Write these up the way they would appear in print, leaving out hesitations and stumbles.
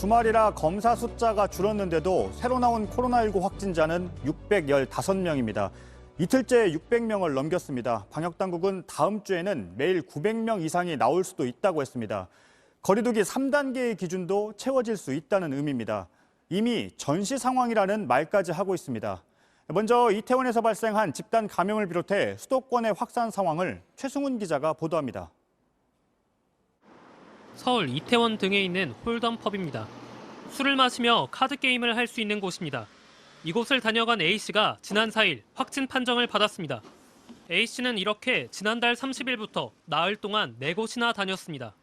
주말이라 검사 숫자가 줄었는데도 새로 나온 코로나19 확진자는 615명입니다. 이틀째 600명을 넘겼습니다. 방역당국은 다음 주에는 매일 900명 이상이 나올 수도 있다고 했습니다. 거리두기 3단계의 기준도 채워질 수 있다는 의미입니다. 이미 전시 상황이라는 말까지 하고 있습니다. 먼저 이태원에서 발생한 집단 감염을 비롯해 수도권의 확산 상황을 최승훈 기자가 보도합니다. 서울 이태원 등에 있는 홀덤펍입니다. 술을 마시며 카드 게임을 할 수 있는 곳입니다. 이곳을 다녀간 A씨가 지난 4일 확진 판정을 받았습니다. A씨는 이렇게 지난달 30일부터 나흘 동안 4곳이나 다녔습니다.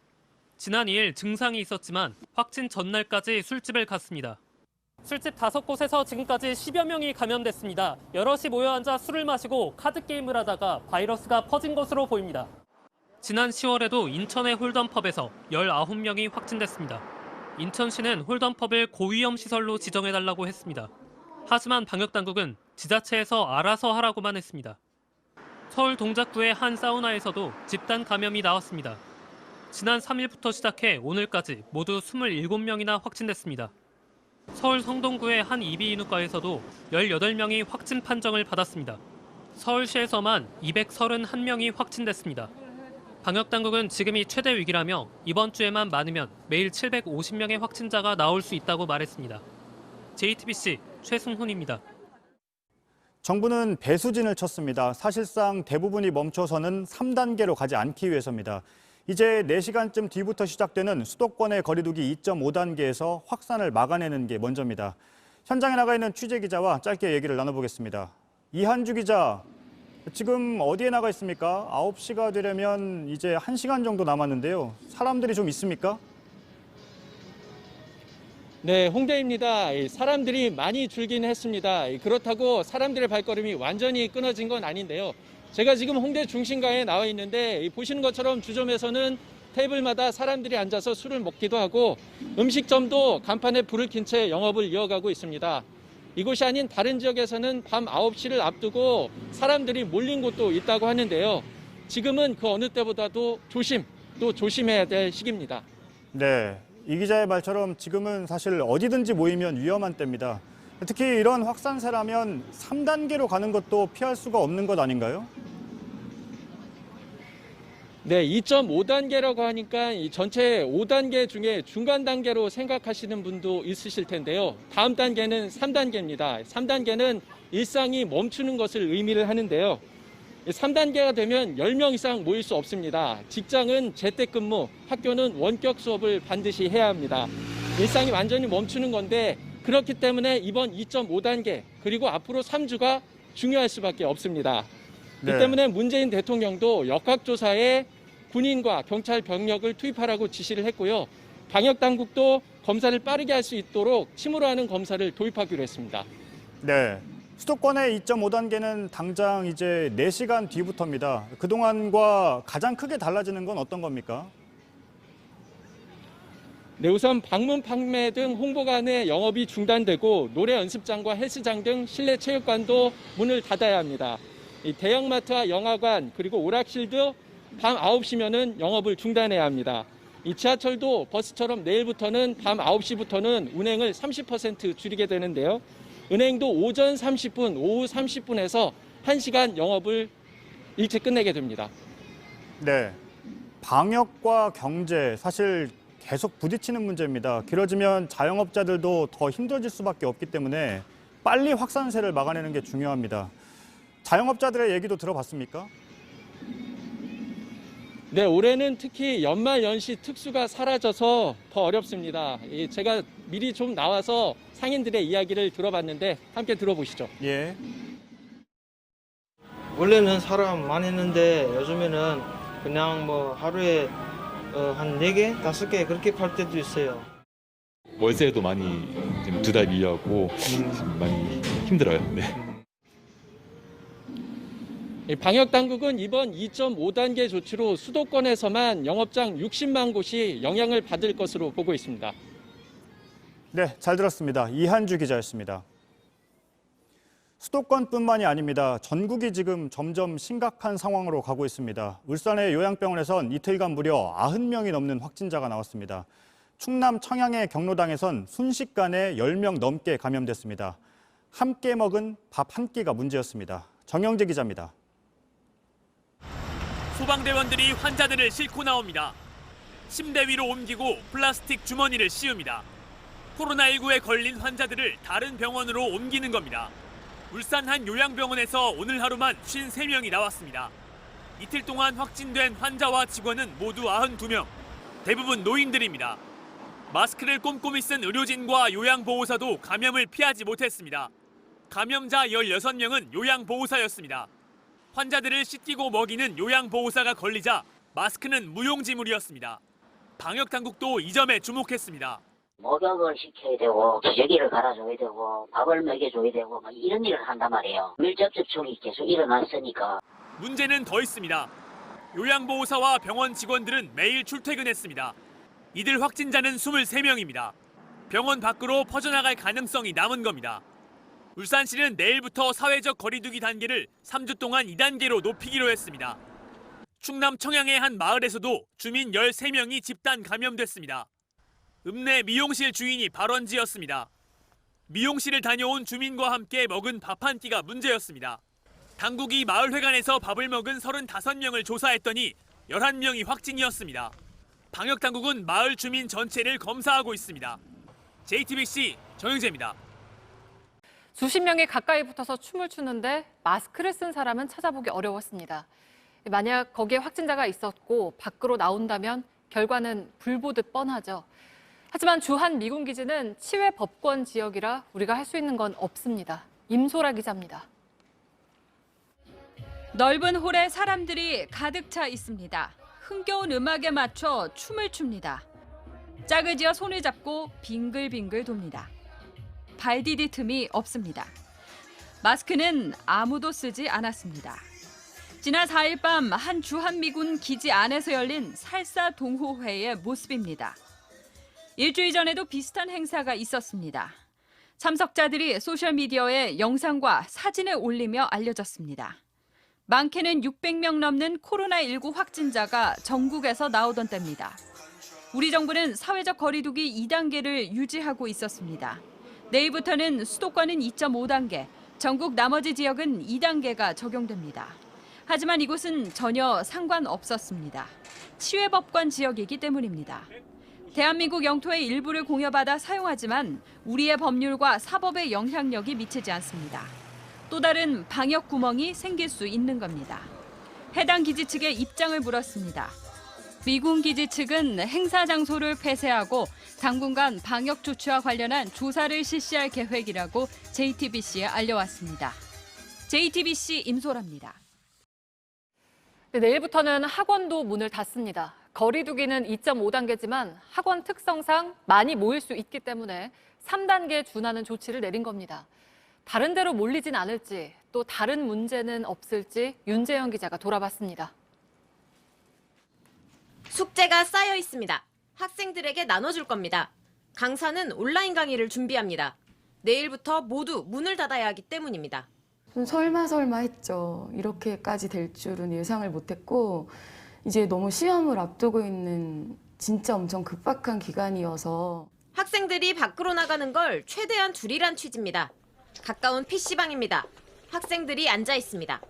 지난 2일 증상이 있었지만 확진 전날까지 술집을 갔습니다. 술집 5곳에서 지금까지 10여 명이 감염됐습니다. 여럿이 모여 앉아 술을 마시고 카드 게임을 하다가 바이러스가 퍼진 것으로 보입니다. 지난 10월에도 인천의 홀덤펍에서 19명이 확진됐습니다. 인천시는 홀덤펍을 고위험 시설로 지정해달라고 했습니다. 하지만 방역당국은 지자체에서 알아서 하라고만 했습니다. 서울 동작구의 한 사우나에서도 집단 감염이 나왔습니다. 지난 3일부터 시작해 오늘까지 모두 27명이나 확진됐습니다. 서울 성동구의 한 이비인후과에서도 18명이 확진 판정을 받았습니다. 서울시에서만 231명이 확진됐습니다. 방역당국은 지금이 최대 위기라며 이번 주에만 많으면 매일 750명의 확진자가 나올 수 있다고 말했습니다. JTBC 최승훈입니다. 정부는 배수진을 쳤습니다. 사실상 대부분이 멈춰서는 3단계로 가지 않기 위해서입니다. 이제 4시간쯤 뒤부터 시작되는 수도권의 거리두기 2.5단계에서 확산을 막아내는 게 먼저입니다. 현장에 나가 있는 취재기자와 짧게 얘기를 나눠보겠습니다. 이한주 기자, 지금 어디에 나가 있습니까? 9시가 되려면 이제 1시간 정도 남았는데요. 사람들이 좀 있습니까? 네, 홍대입니다. 사람들이 많이 줄긴 했습니다. 그렇다고 사람들의 발걸음이 완전히 끊어진 건 아닌데요. 제가 지금 홍대 중심가에 나와 있는데 보시는 것처럼 주점에서는 테이블마다 사람들이 앉아서 술을 먹기도 하고 음식점도 간판에 불을 킨 채 영업을 이어가고 있습니다. 이곳이 아닌 다른 지역에서는 밤 9시를 앞두고 사람들이 몰린 곳도 있다고 하는데요. 지금은 그 어느 때보다도 조심해야 될 시기입니다. 네, 이 기자의 말처럼 지금은 사실 어디든지 모이면 위험한 때입니다. 특히 이런 확산세라면 3단계로 가는 것도 피할 수가 없는 것 아닌가요? 네, 2.5단계라고 하니까 이 전체 5단계 중에 중간 단계로 생각하시는 분도 있으실 텐데요. 다음 단계는 3단계입니다. 3단계는 일상이 멈추는 것을 의미를 하는데요. 3단계가 되면 10명 이상 모일 수 없습니다. 직장은 재택근무, 학교는 원격 수업을 반드시 해야 합니다. 일상이 완전히 멈추는 건데 그렇기 때문에 이번 2.5단계 그리고 앞으로 3주가 중요할 수밖에 없습니다. 네. 이 때문에 문재인 대통령도 역학조사에 군인과 경찰 병력을 투입하라고 지시를 했고요. 방역당국도 검사를 빠르게 할 수 있도록 침으로 하는 검사를 도입하기로 했습니다. 네, 수도권의 2.5단계는 당장 이제 4시간 뒤부터입니다. 그동안과 가장 크게 달라지는 건 어떤 겁니까? 네, 우선 방문 판매 등 홍보관의 영업이 중단되고 노래 연습장과 헬스장 등 실내 체육관도 문을 닫아야 합니다. 이 대형마트와 영화관 그리고 오락실도 밤 9시면은 영업을 중단해야 합니다. 이 지하철도 버스처럼 내일부터는 밤 9시부터는 운행을 30% 줄이게 되는데요. 은행도 오전 30분, 오후 30분에서 1시간 영업을 일찍 끝내게 됩니다. 네, 방역과 경제 사실 계속 부딪히는 문제입니다. 길어지면 자영업자들도 더 힘들어질 수밖에 없기 때문에 빨리 확산세를 막아내는 게 중요합니다. 자영업자들의 얘기도 들어봤습니까? 네, 올해는 특히 연말 연시 특수가 사라져서 더 어렵습니다. 제가 미리 좀 나와서 상인들의 이야기를 들어봤는데 함께 들어보시죠. 예. 원래는 사람 많이 했는데 요즘에는 그냥 뭐 하루에 한 4개, 5개 그렇게 팔 때도 있어요. 월세도 많이 지금 2달 밀려갖고 지금 많이 힘들어요. 네. 방역당국은 이번 2.5단계 조치로 수도권에서만 영업장 60만 곳이 영향을 받을 것으로 보고 있습니다. 네, 잘 들었습니다. 이한주 기자였습니다. 수도권뿐만이 아닙니다. 전국이 지금 점점 심각한 상황으로 가고 있습니다. 울산의 요양병원에선 이틀간 무려 90명이 넘는 확진자가 나왔습니다. 충남 청양의 경로당에선 순식간에 10명 넘게 감염됐습니다. 함께 먹은 밥 한 끼가 문제였습니다. 정영재 기자입니다. 소방대원들이 환자들을 싣고 나옵니다. 침대 위로 옮기고 플라스틱 주머니를 씌웁니다. 코로나19에 걸린 환자들을 다른 병원으로 옮기는 겁니다. 울산 한 요양병원에서 오늘 하루만 53명이 나왔습니다. 이틀 동안 확진된 환자와 직원은 모두 92명, 대부분 노인들입니다. 마스크를 꼼꼼히 쓴 의료진과 요양보호사도 감염을 피하지 못했습니다. 감염자 16명은 요양보호사였습니다. 환자들을 씻기고 먹이는 요양보호사가 걸리자 마스크는 무용지물이었습니다. 방역당국도 이 점에 주목했습니다. 목욕을 시켜야 되고 기저귀를 갈아줘야 되고 밥을 먹여줘야 되고 막 이런 일을 한단 말이에요. 밀접 접촉이 계속 일어났으니까. 문제는 더 있습니다. 요양보호사와 병원 직원들은 매일 출퇴근했습니다. 이들 확진자는 23명입니다. 병원 밖으로 퍼져나갈 가능성이 남은 겁니다. 울산시는 내일부터 사회적 거리두기 단계를 3주 동안 2단계로 높이기로 했습니다. 충남 청양의 한 마을에서도 주민 13명이 집단 감염됐습니다. 읍내 미용실 주인이 발원지였습니다. 미용실을 다녀온 주민과 함께 먹은 밥 한 끼가 문제였습니다. 당국이 마을회관에서 밥을 먹은 35명을 조사했더니 11명이 확진이었습니다. 방역당국은 마을 주민 전체를 검사하고 있습니다. JTBC 정영재입니다. 수십 명이 가까이 붙어서 춤을 추는데 마스크를 쓴 사람은 찾아보기 어려웠습니다. 만약 거기에 확진자가 있었고 밖으로 나온다면 결과는 불보듯 뻔하죠. 하지만 주한 미군 기지는 치외 법권 지역이라 우리가 할 수 있는 건 없습니다. 임소라 기자입니다. 넓은 홀에 사람들이 가득 차 있습니다. 흥겨운 음악에 맞춰 춤을 춥니다. 짝을 지어 손을 잡고 빙글빙글 돕니다. 발 디딜 틈이 없습니다. 마스크는 아무도 쓰지 않았습니다. 지난 4일 밤 한 주한미군 기지 안에서 열린 살사 동호회의 모습입니다. 일주일 전에도 비슷한 행사가 있었습니다. 참석자들이 소셜미디어에 영상과 사진을 올리며 알려졌습니다. 많게는 600명 넘는 코로나19 확진자가 전국에서 나오던 때입니다. 우리 정부는 사회적 거리두기 2단계를 유지하고 있었습니다. 내일부터는 수도권은 2.5단계, 전국 나머지 지역은 2단계가 적용됩니다. 하지만 이곳은 전혀 상관없었습니다. 치외법권 지역이기 때문입니다. 대한민국 영토의 일부를 공여받아 사용하지만 우리의 법률과 사법의 영향력이 미치지 않습니다. 또 다른 방역 구멍이 생길 수 있는 겁니다. 해당 기지 측에 입장을 물었습니다. 미군 기지 측은 행사 장소를 폐쇄하고 당분간 방역 조치와 관련한 조사를 실시할 계획이라고 JTBC에 알려왔습니다. JTBC 임소라입니다. 네, 내일부터는 학원도 문을 닫습니다. 거리두기는 2.5단계지만 학원 특성상 많이 모일 수 있기 때문에 3단계에 준하는 조치를 내린 겁니다. 다른 데로 몰리진 않을지 또 다른 문제는 없을지 윤재영 기자가 돌아봤습니다. 숙제가 쌓여 있습니다. 학생들에게 나눠줄 겁니다. 강사는 온라인 강의를 준비합니다. 내일부터 모두 문을 닫아야 하기 때문입니다. 좀 설마 했죠. 이렇게까지 될 줄은 예상을 못했고 이제 너무 시험을 앞두고 있는 진짜 엄청 급박한 기간이어서 학생들이 밖으로 나가는 걸 최대한 줄이란 취지입니다. 가까운 PC방입니다. 학생들이 앉아 있습니다.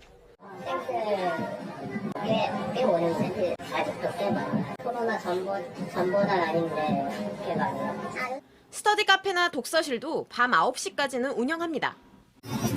꽤 오는 쌤들 아직도 꽤 많아요. 코로나 전보단 아닌데 꽤 많아요. 스터디 카페나 독서실도 밤 9시까지는 운영합니다.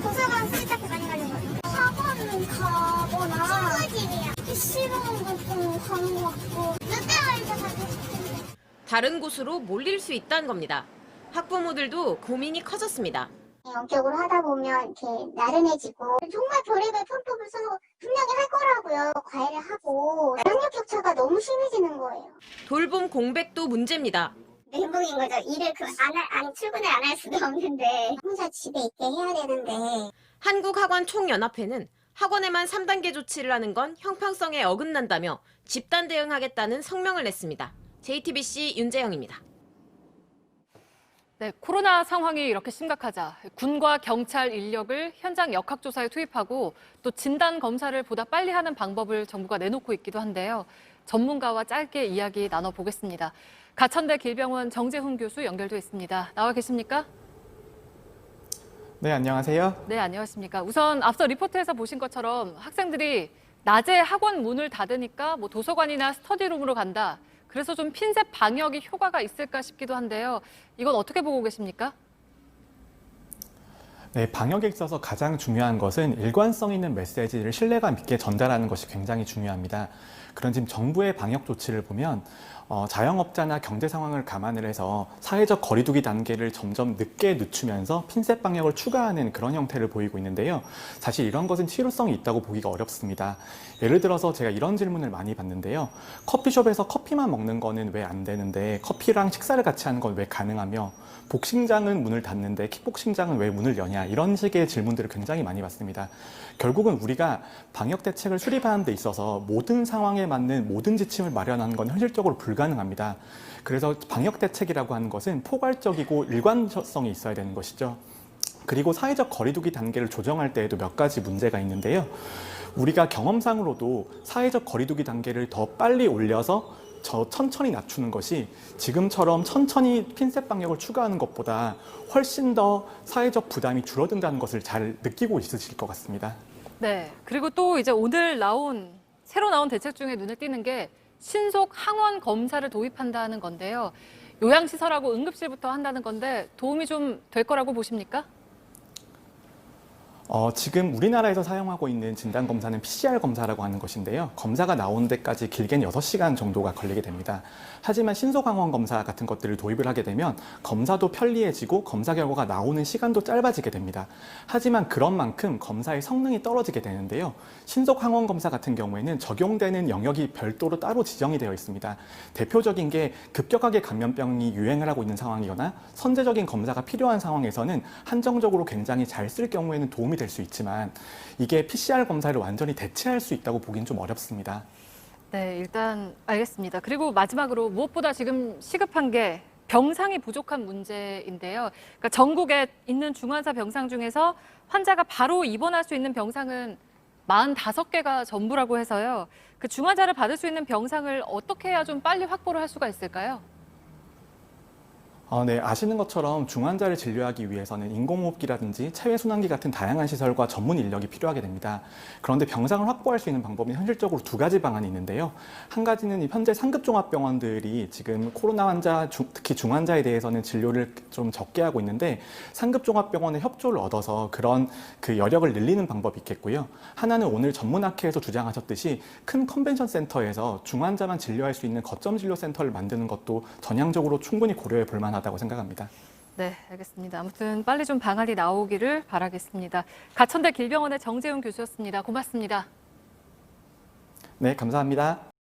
도서관 쓸데없이 많이 가는 거예요. 학원은 가거나 친구집이야. PC방은 좀 가는 것 같고 롯데월드 가고 싶은데. 다른 곳으로 몰릴 수 있다는 겁니다. 학부모들도 고민이 커졌습니다. 원격으로 하다 보면 이렇게 나른해지고 정말 별의별 편법을 써서 분명히 할 거라고요. 과외를 하고 학력 격차가 너무 심해지는 거예요. 돌봄 공백도 문제입니다. 행복인 거죠. 일을 출근을 안 할 수도 없는데 혼자 집에 있게 해야 되는데. 한국학원총연합회는 학원에만 3단계 조치를 하는 건 형평성에 어긋난다며 집단 대응하겠다는 성명을 냈습니다. JTBC 윤재영입니다. 네, 코로나 상황이 이렇게 심각하자 군과 경찰 인력을 현장 역학조사에 투입하고 또 진단 검사를 보다 빨리 하는 방법을 정부가 내놓고 있기도 한데요. 전문가와 짧게 이야기 나눠보겠습니다. 가천대 길병원 정재훈 교수 연결돼 있습니다. 나와 계십니까? 네, 안녕하세요. 네, 안녕하십니까. 우선 앞서 리포트에서 보신 것처럼 학생들이 낮에 학원 문을 닫으니까 뭐 도서관이나 스터디룸으로 간다. 그래서 좀 핀셋 방역이 효과가 있을까 싶기도 한데요. 이건 어떻게 보고 계십니까? 네, 방역에 있어서 가장 중요한 것은 일관성 있는 메시지를 신뢰감 있게 전달하는 것이 굉장히 중요합니다. 그런 지금 정부의 방역 조치를 보면 자영업자나 경제 상황을 감안을 해서 사회적 거리두기 단계를 점점 늦게 늦추면서 핀셋 방역을 추가하는 그런 형태를 보이고 있는데요. 사실 이런 것은 실효성이 있다고 보기가 어렵습니다. 예를 들어서 제가 이런 질문을 많이 받는데요. 커피숍에서 커피만 먹는 거는 왜 안 되는데 커피랑 식사를 같이 하는 건 왜 가능하며 복싱장은 문을 닫는데 킥복싱장은 왜 문을 여냐, 이런 식의 질문들을 굉장히 많이 받습니다. 결국은 우리가 방역 대책을 수립하는 데 있어서 모든 상황에 맞는 모든 지침을 마련하는 건 현실적으로 불가능합니다. 그래서 방역 대책이라고 하는 것은 포괄적이고 일관성이 있어야 되는 것이죠. 그리고 사회적 거리두기 단계를 조정할 때에도 몇 가지 문제가 있는데요. 우리가 경험상으로도 사회적 거리두기 단계를 더 빨리 올려서 천천히 낮추는 것이 지금처럼 천천히 핀셋 방역을 추가하는 것보다 훨씬 더 사회적 부담이 줄어든다는 것을 잘 느끼고 있으실 것 같습니다. 네. 그리고 또 이제 오늘 새로 나온 대책 중에 눈에 띄는 게 신속 항원 검사를 도입한다는 건데요. 요양시설하고 응급실부터 한다는 건데 도움이 좀 될 거라고 보십니까? 지금 우리나라에서 사용하고 있는 진단검사는 PCR 검사라고 하는 것인데요. 검사가 나오는 데까지 길게는 6시간 정도가 걸리게 됩니다. 하지만 신속항원 검사 같은 것들을 도입을 하게 되면 검사도 편리해지고 검사 결과가 나오는 시간도 짧아지게 됩니다. 하지만 그런 만큼 검사의 성능이 떨어지게 되는데요. 신속항원 검사 같은 경우에는 적용되는 영역이 별도로 따로 지정이 되어 있습니다. 대표적인 게 급격하게 감염병이 유행을 하고 있는 상황이거나 선제적인 검사가 필요한 상황에서는 한정적으로 굉장히 잘 쓸 경우에는 도움이 될 수 있지만 이게 PCR 검사를 완전히 대체할 수 있다고 보기는 좀 어렵습니다. 네, 일단 알겠습니다. 그리고 마지막으로 무엇보다 지금 시급한 게 병상이 부족한 문제인데요. 그러니까 전국에 있는 중환자 병상 중에서 환자가 바로 입원할 수 있는 병상은 45개가 전부라고 해서요. 그 중환자를 받을 수 있는 병상을 어떻게 해야 좀 빨리 확보를 할 수가 있을까요? 네, 아시는 것처럼 중환자를 진료하기 위해서는 인공호흡기라든지 체외순환기 같은 다양한 시설과 전문 인력이 필요하게 됩니다. 그런데 병상을 확보할 수 있는 방법은 현실적으로 2가지 방안이 있는데요. 한 가지는 현재 상급종합병원들이 지금 코로나 환자, 특히 중환자에 대해서는 진료를 좀 적게 하고 있는데 상급종합병원의 협조를 얻어서 그런 그 여력을 늘리는 방법이 있겠고요. 하나는 오늘 전문학회에서 주장하셨듯이 큰 컨벤션 센터에서 중환자만 진료할 수 있는 거점 진료 센터를 만드는 것도 전향적으로 충분히 고려해 볼 만하다고 생각합니다. 네, 알겠습니다. 아무튼 빨리 좀 방안이 나오기를 바라겠습니다. 가천대 길병원의 정재훈 교수였습니다. 고맙습니다. 네, 감사합니다.